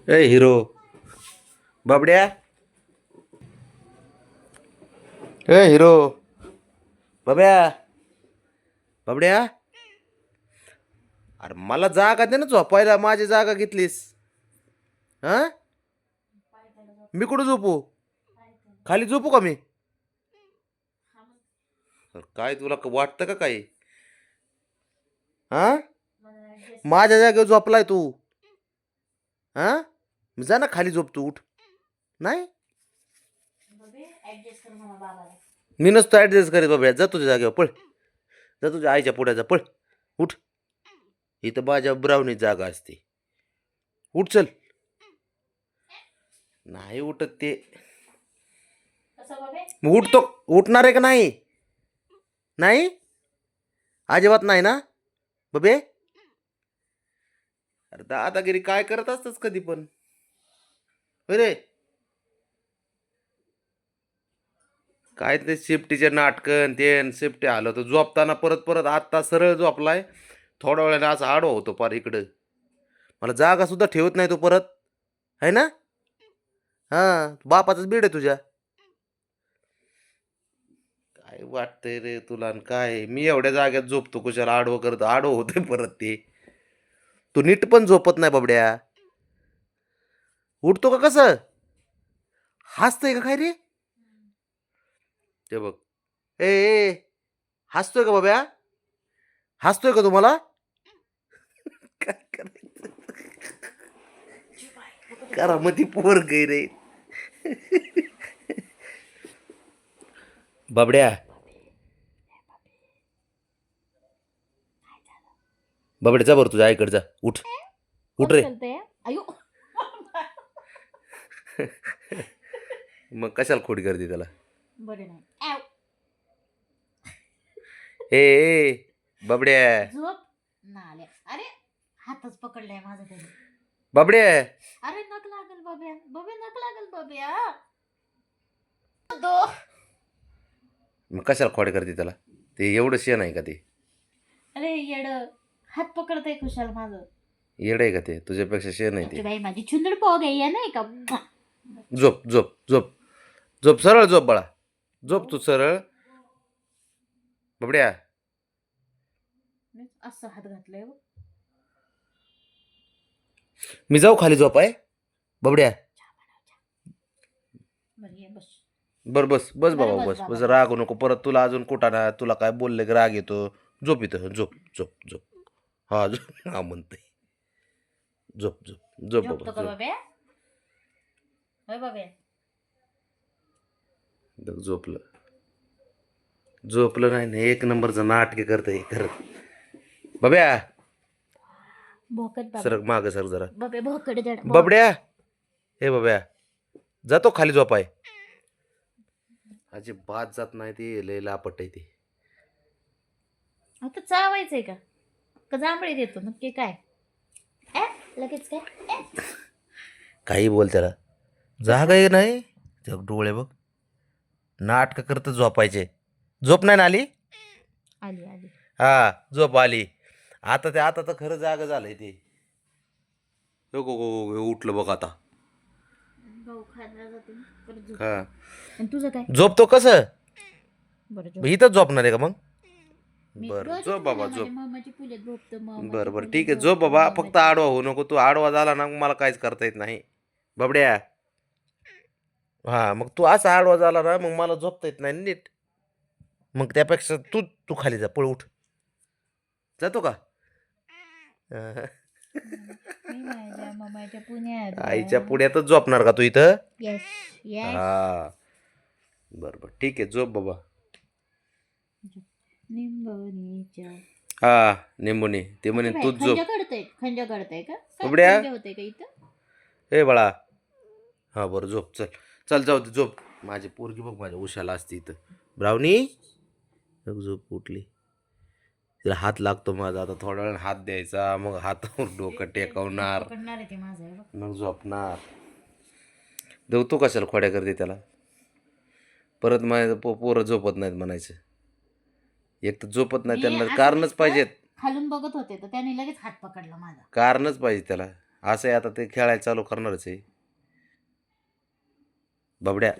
ए hero बाबड्या. ए hero बाब्या. बाबड्या. अरे मला जागा दे ना झोपायला. माझी जागा घेतलीस. हा मी कुठं झोपू? खाली झोपू का मी? काय तुला वाटतं का काही? हा माझ्या जागेवर झोपलाय तू. हा जा ना खाली झोप तू. उठ. नाही मी नसतो ऍडजस्ट करीत बाबा. जा तुझ्या जागेवर पळ. जा तुझ्या आईच्या पुढ्या जा पळ. उठ. इथं माझ्या ब्राउनी जागा असते. उठ चल. नाही उठत ते. मग उठतो. उठणार आहे का नाही? नाही अजिबात नाही ना बबे. अरे दादागिरी काय करत असतस कधी पण. रे काय ते शिफ्टीचे नाटकन ते शिफ्टी आलं तर झोपताना परत परत आत्ता सरळ झोपलाय. थोड्या वेळाने असं आडवा होतो पार इकडं. मला जागा सुद्धा ठेवत नाही तो परत. आहे ना? हा बापाचंच बीड आहे तुझ्या. काय वाटतंय रे तुला? आणि काय मी एवढ्या जाग्यात झोपतो कुशाला आडवं करतो. आडवं होतंय परत ते. तू नीट पण झोपत नाही बाबड्या. उठतो का कसं? हसतोय का काय रे? ते बघ. ए ए हसतोय का बाब्या? हसतोय का तुम्हाला? काय करायचं? करामती पोर गै रे. बाबड्या. बाबड्या जा बरं तुझ्या आईकडे जा. उठ. उठ रे. मग कशाला खोडी करते त्याला? ए ए बाबड्या. झोप नाल्या. अरे हातच पकडलाय माझा त्याने. बाबड्या. अरे नक लागल बाब्या. बाब्या नक लागल बाब्या. मग कशाला खोडे करते त्याला? ते एवढं शेण आहे का ते? अरे येड हात पकडतय खुशाल माझं. येड आहे का ते? तुझ्यापेक्षा शेण आहे ते. बाई माझी चुंदड पोग आहे या नाही का. झोप झोप झोप. झोप सरळ झोप बाळा. झोप तू सरळ. बाबड्या. असं हात घातलंय. मी जाऊ खाली झोप आहे बाबड्या. बस बर बस बस बाबा बस बस बाबा, बस. बस. रागू नको परत. तुला अजून कुठं ना तुला काय बोलले की राग येतो. झोप इथं. झोप झोप झोप. हा झोप. हा म्हणते. झोप झोप झोप झोपतो बाबा का झोप. बाब्या? होय बाब्या. बघ, झोपलं. झोपलं नाही ना. एक नंबरचं नाटके करतंय खरं. बाब्या भोकट बाबा. सर माग सर जरा. बाब्या भोकट जड. बाबड्या. हे बाब्या जातो खाली झोपाय. अजिबात जात नाही ते. लय लापट आहे ते. आता चावायचंय का? का जांभळी देतो नक्की काय? लगेच काय? काही बोल त्याला. जागा आहे नाही. ते डोळे बघ. नाटक करत झोपायचे. झोप नाही ना आली? आली आली. हा झोप आली. आता तर खरं जागा झालंय ते. हो गो गो उठलं बघ आता. गहू खायला जाते ना, परत झोप. हा आणि तुझं काय? झोपतो कसं? बरं झोप. इथंच झोपणार आहे का मग? मी बरं रोजच झोप बाबा माझ्या झोप. मामाची पूजेत झोपतो. बरं बरं ठीक आहे झोप बाबा. फक्त आडवा होऊ नको तू. आडवा झाला ना मग मला काहीच करता येत नाही बाबड्या. हा मग तू असा आडवा झाला ना मग मला झोपता येत नाही नीट. मग त्यापेक्षा तू तू खाली जा. पळ उठ. जातो का? माझ्या मामाच्या पुण्यात. आईच्या पुण्यातच झोपणार का तू इथं? Yes yes. हा बरं बरं ठीक आहे झोप बाबा. निंबवणीच्या. हा निंबुनी ते म्हणे तूच झोप. खंजा काढताय का? बाबड्या. होते का इथं? ए बाळा. हा बरं झोप चल. चल जाऊ दे झोप. माझी पोरगी बघ माझ्या उशाला असते इथं. ब्राउनी बघ झोप उठली. तिला हात लागतो माझा. आता थोड्या वेळाने हात द्यायचा. मग हातावर डोकं टेकवणार. पकडणार आहे ते माझं हे बघ. मग झोपणार. देवतो कशाला खोड्या करते त्याला. परत माझ्या पोरं झोपत नाहीत म्हणायचं. एक तर झोपत नाही मी त्यांना असं कारणच नुसतं पाहिजेत. खालून बघत होते तर त्याने लगेच हात पकडला माझा. कारणच पाहिजे त्याला. असं आहे आता ते खेळायला चालू करणारच आहे. बबड्या